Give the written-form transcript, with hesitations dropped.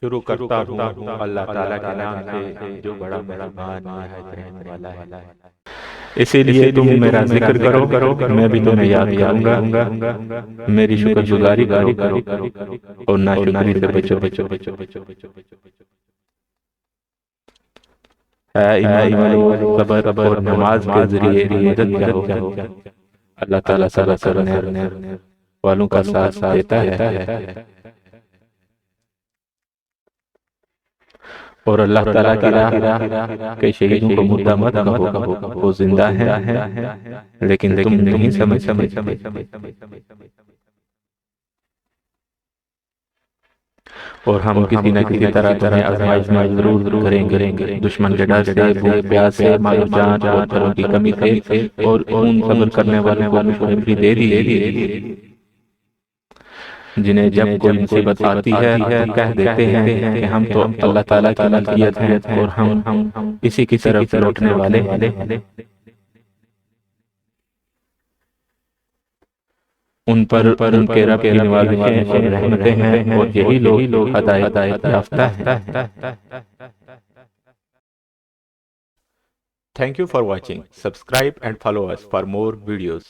شروع کرتا ہوں اللہ تعالیٰ کے نام سے جو بڑا مہربان نہایت رحم والا ہے۔ اسی لیے تم میرا ذکر کرو، میں بھی تمہیں یاد کروں گا، میری شکر گزاری کرو اور ناشکری سے بچو۔ اے ایمان والو، صبر اور نماز کے ذریعے مدد چاہو، اللہ تعالیٰ صبر کرنے والوں کا ساتھ دیتا ہے، اور اللہ تعالیٰ کی راہ کے شہیدوں کو مردہ مت کہو، وہ زندہ ہیں لیکن تم نہیں سمجھتے۔ اور ہم کسی نہ کسی طرح تمہیں آزمائش میں ضرور کریں گے، دشمن کے ڈر سے، بھوک پیاس سے، مال و جان اور پھلوں کی کمی سے، اور ان صبر کرنے والوں کو خوشخبری دے دی جنہیں جب کوئی مصیبت آتی ہے تو کہہ دیتے ہیں کہ ہم تو اللہ تعالیٰ کی ملکیت ہیں اور ہم اسی کی طرف لوٹنے والے ہیں۔ ان پر ان کے رب کی نوازشیں اور رحمتیں ہیں، اور یہی لوگ ہدایت یافتہ ہیں۔ Thank you for watching. Subscribe and follow us for more videos.